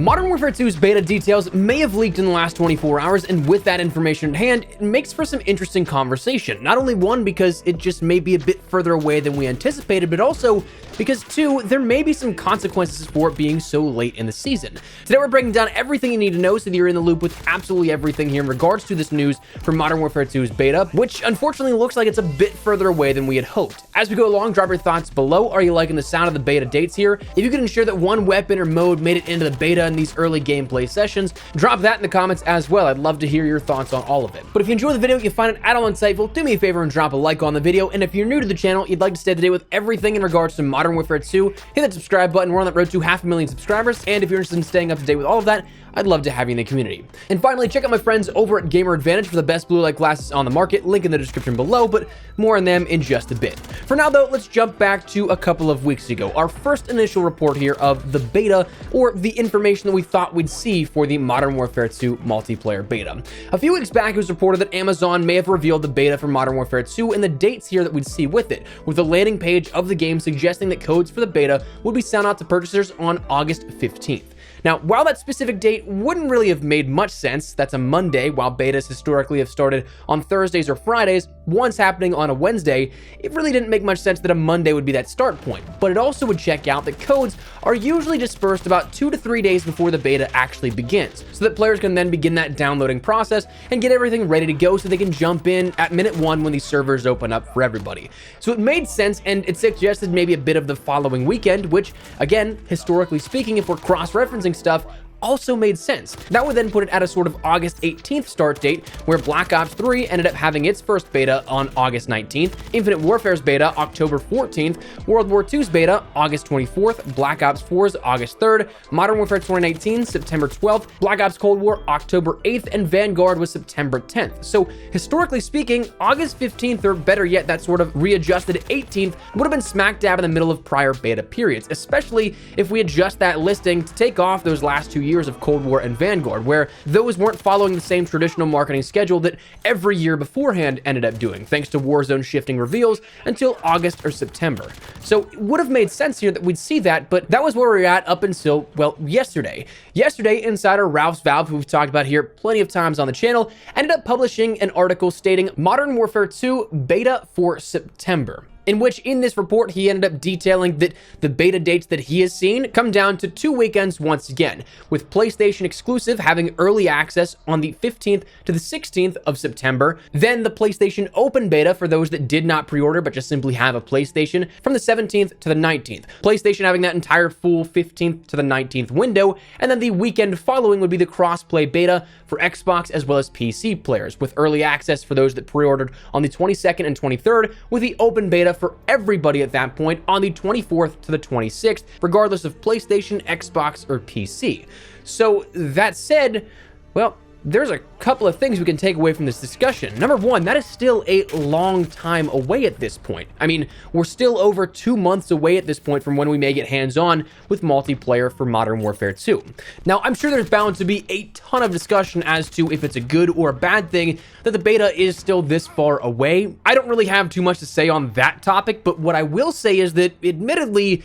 Modern Warfare 2's beta details may have leaked in the last 24 hours, and with that information in hand, it makes for some interesting conversation. Not only one, because it just may be a bit further away than we anticipated, but also because two, there may be some consequences for it being so late in the season. Today we're breaking down everything you need to know so that you're in the loop with absolutely everything here in regards to this news for Modern Warfare 2's beta, which unfortunately looks like it's a bit further away than we had hoped. As we go along, drop your thoughts below. Are you liking the sound of the beta dates here? If you could ensure that one weapon or mode made it into the beta in these early gameplay sessions, drop that in the comments as well. I'd love to hear your thoughts on all of it. But if you enjoy the video, you find it at all insightful, do me a favor and drop a like on the video. And if you're new to the channel, you'd like to stay up to date with everything in regards to Modern Warfare 2, hit that subscribe button. We're on that road to 500,000 subscribers. And if you're interested in staying up to date with all of that, I'd love to have you in the community. And finally, check out my friends over at Gamer Advantage for the best blue light glasses on the market. Link in the description below, but more on them in just a bit. For now though, let's jump back to a couple of weeks ago. Our first initial report here of the beta, or the information that we thought we'd see for the Modern Warfare 2 multiplayer beta. A few weeks back, it was reported that Amazon may have revealed the beta for Modern Warfare 2 and the dates here that we'd see with it, with a landing page of the game suggesting that codes for the beta would be sent out to purchasers on August 15th. Now, while that specific date wouldn't really have made much sense, that's a Monday, while betas historically have started on Thursdays or Fridays, once happening on a Wednesday, it really didn't make much sense that a Monday would be that start point. But it also would check out that codes are usually dispersed about 2 to 3 days before the beta actually begins, so that players can then begin that downloading process and get everything ready to go so they can jump in at minute 1 when these servers open up for everybody. So it made sense, and it suggested maybe a bit of the following weekend, which, again, historically speaking, if we're cross-referencing stuff, also made sense. That would then put it at a sort of August 18th start date, where Black Ops 3 ended up having its first beta on August 19th, Infinite Warfare's beta October 14th, World War II's beta August 24th, Black Ops 4's August 3rd, Modern Warfare 2019 September 12th, Black Ops Cold War October 8th, and Vanguard was September 10th. So historically speaking, August 15th, or better yet, that sort of readjusted 18th, would have been smack dab in the middle of prior beta periods, especially if we adjust that listing to take off those last 2 years of Cold War and Vanguard, where those weren't following the same traditional marketing schedule that every year beforehand ended up doing, thanks to Warzone shifting reveals until August or September. So it would have made sense here that we'd see that, but that was where we were at up until, well, yesterday. Yesterday, insider Ralph's Valve, who we've talked about here plenty of times on the channel, ended up publishing an article stating Modern Warfare 2 beta for September, in which in this report he ended up detailing that the beta dates that he has seen come down to 2 weekends once again, with PlayStation exclusive having early access on the 15th to the 16th of September, then the PlayStation open beta for those that did not pre-order but just simply have a PlayStation from the 17th to the 19th, PlayStation having that entire full 15th to the 19th window, and then the weekend following would be the cross-play beta for Xbox as well as PC players, with early access for those that pre-ordered on the 22nd and 23rd, with the open beta for everybody at that point on the 24th to the 26th, regardless of PlayStation, Xbox, or PC. So that said, well, there's a couple of things we can take away from this discussion. Number one, that is still a long time away at this point. I mean, we're still over 2 months away at this point from when we may get hands-on with multiplayer for Modern Warfare 2. Now, I'm sure there's bound to be a ton of discussion as to if it's a good or a bad thing that the beta is still this far away. I don't really have too much to say on that topic, but what I will say is that, admittedly,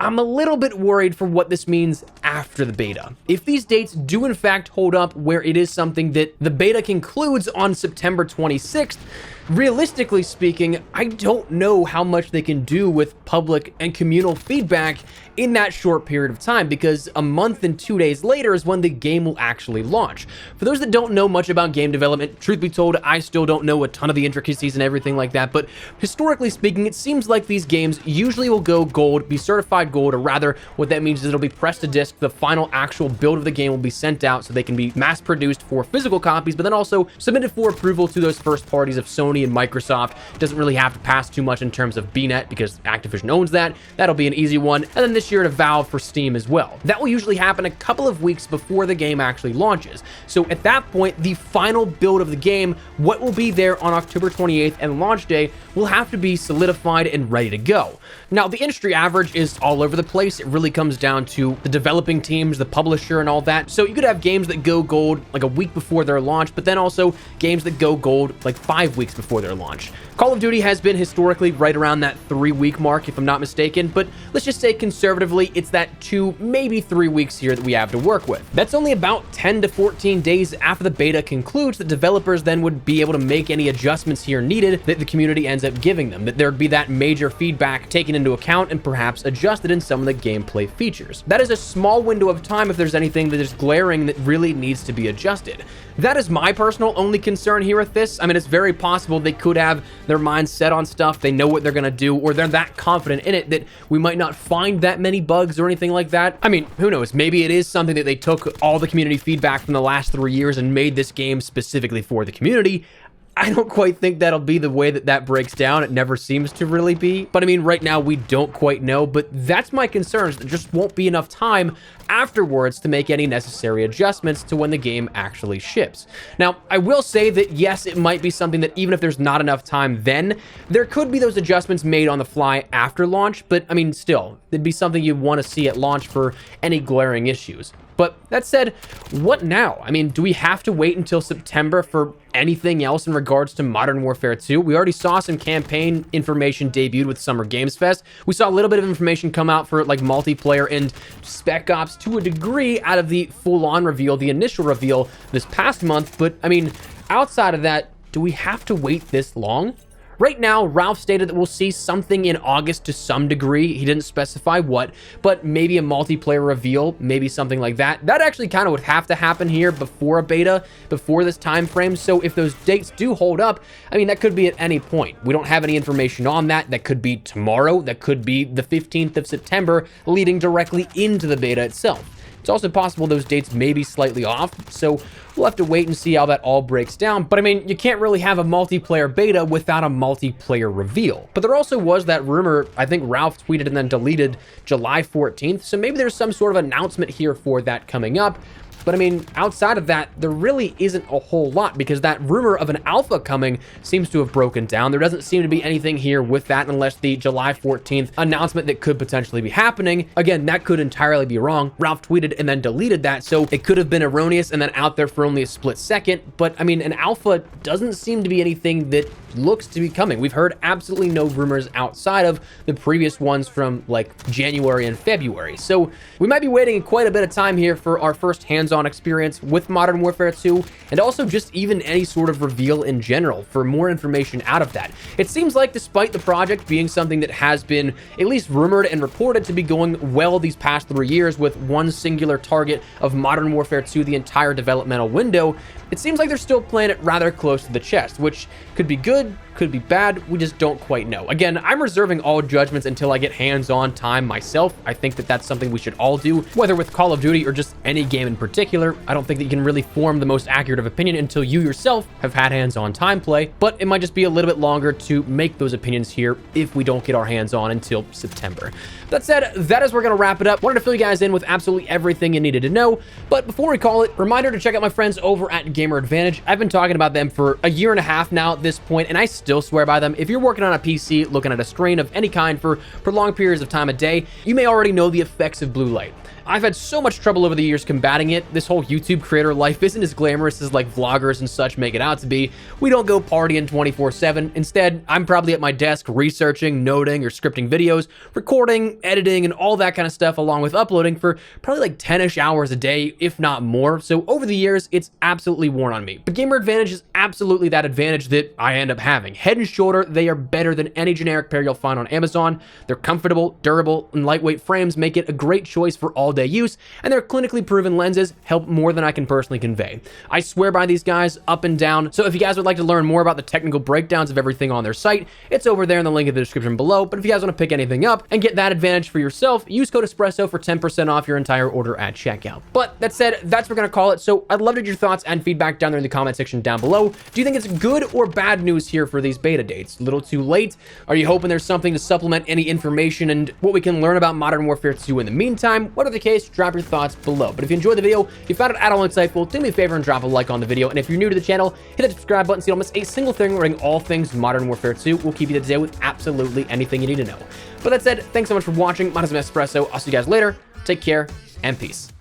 I'm a little bit worried for what this means after the beta. If these dates do in fact hold up where it is something that the beta concludes on September 26th, realistically speaking, I don't know how much they can do with public and communal feedback in that short period of time, because a month and 2 days later is when the game will actually launch. For those that don't know much about game development, truth be told, I still don't know a ton of the intricacies and everything like that, but historically speaking, it seems like these games usually will go gold, be certified gold, or rather, what that means is it'll be pressed to disc, the final actual build of the game will be sent out so they can be mass-produced for physical copies, but then also submitted for approval to those first parties of Sony and Microsoft. Doesn't really have to pass too much in terms of BNet because Activision owns that. That'll be an easy one. And then this year to Valve for Steam as well. That will usually happen a couple of weeks before the game actually launches. So at that point, the final build of the game, what will be there on October 28th and launch day, will have to be solidified and ready to go. Now, the industry average is all over the place. It really comes down to the developing teams, the publisher, and all that. So you could have games that go gold like a week before their launch, but then also games that go gold like 5 weeks before before their launch. Call of Duty has been historically right around that 3-week mark, if I'm not mistaken, but let's just say conservatively, it's that 2, maybe 3 weeks here that we have to work with. That's only about 10 to 14 days after the beta concludes that developers then would be able to make any adjustments here needed that the community ends up giving them, that there'd be that major feedback taken into account and perhaps adjusted in some of the gameplay features. That is a small window of time if there's anything that is glaring that really needs to be adjusted. That is my personal only concern here with this. I mean, it's very possible they could have their minds set on stuff, they know what they're gonna do, or they're that confident in it that we might not find that many bugs or anything like that. I mean, who knows? Maybe it is something that they took all the community feedback from the last 3 years and made this game specifically for the community. I don't quite think that'll be the way that that breaks down. It never seems to really be. But I mean, right now we don't quite know, but that's my concern, is there just won't be enough time afterwards to make any necessary adjustments to when the game actually ships. Now, I will say that yes, it might be something that even if there's not enough time then, there could be those adjustments made on the fly after launch, but I mean, still, it'd be something you'd want to see at launch for any glaring issues. But that said, what now? I mean, do we have to wait until September for anything else in regards to Modern Warfare 2? We already saw some campaign information debuted with Summer Games Fest. We saw a little bit of information come out for like multiplayer and Spec Ops to a degree out of the full-on reveal, the initial reveal this past month. But I mean, outside of that, do we have to wait this long? Right now, Ralph stated that we'll see something in August to some degree. He didn't specify what, but maybe a multiplayer reveal, maybe something like that. That actually kind of would have to happen here before a beta, before this time frame. So if those dates do hold up, I mean, that could be at any point. We don't have any information on that. That could be tomorrow. That could be the 15th of September, leading directly into the beta itself. It's also possible those dates may be slightly off, so we'll have to wait and see how that all breaks down. But I mean, you can't really have a multiplayer beta without a multiplayer reveal. But there also was that rumor, I think Ralph tweeted and then deleted, July 14th, so maybe there's some sort of announcement here for that coming up. But I mean, outside of that, there really isn't a whole lot, because that rumor of an alpha coming seems to have broken down. There doesn't seem to be anything here with that unless the July 14th announcement that could potentially be happening. Again, that could entirely be wrong. Ralph tweeted and then deleted that, so it could have been erroneous and then out there for only a split second. But I mean, an alpha doesn't seem to be anything that looks to be coming. We've heard absolutely no rumors outside of the previous ones from like January and February. So we might be waiting quite a bit of time here for our first hands-on experience with Modern Warfare 2, and also just even any sort of reveal in general for more information out of that. It seems like despite the project being something that has been at least rumored and reported to be going well these past 3 years with one singular target of Modern Warfare 2 the entire developmental window, it seems like they're still playing it rather close to the chest, which could be good, could be bad, we just don't quite know. Again, I'm reserving all judgments until I get hands-on time myself. I think that that's something we should all do, whether with Call of Duty or just any game in particular. I don't think that you can really form the most accurate of opinion until you yourself have had hands-on time play, but it might just be a little bit longer to make those opinions here if we don't get our hands on until September. That said, that is where we're going to wrap it up. Wanted to fill you guys in with absolutely everything you needed to know, but before we call it, reminder to check out my friends over at Gamer Advantage. I've been talking about them for a year and a half now at this point, and I still swear by them. If you're working on a PC, looking at a strain of any kind for prolonged periods of time a day, you may already know the effects of blue light. I've had so much trouble over the years combating it. This whole YouTube creator life isn't as glamorous as like vloggers and such make it out to be. We don't go partying 24/7. Instead, I'm probably at my desk researching, noting, or scripting videos, recording, editing, and all that kind of stuff, along with uploading for probably like 10-ish hours a day, if not more. So over the years, it's absolutely worn on me. But Gamer Advantage is absolutely that advantage that I end up having. Head and shoulder, they are better than any generic pair you'll find on Amazon. They're comfortable, durable, and lightweight frames make it a great choice for all day use, and their clinically proven lenses help more than I can personally convey. I swear by these guys up and down, so if you guys would like to learn more about the technical breakdowns of everything on their site, it's over there in the link in the description below. But if you guys want to pick anything up and get that advantage for yourself, use code Espresso for 10% off your entire order at checkout. But that said, that's what we're going to call it, so I'd love to get your thoughts and feedback down there in the comment section down below. Do you think it's good or bad news here for these beta dates? A little too late? Are you hoping there's something to supplement any information and what we can learn about Modern Warfare 2 in the meantime? Whatever the case, drop your thoughts below. But if you enjoyed the video, if you found it at all insightful, do me a favor and drop a like on the video. And if you're new to the channel, hit that subscribe button so you don't miss a single thing regarding all things Modern Warfare 2. We'll keep you up to date with absolutely anything you need to know. But that said, thanks so much for watching. My name is Espresso. I'll see you guys later. Take care and peace.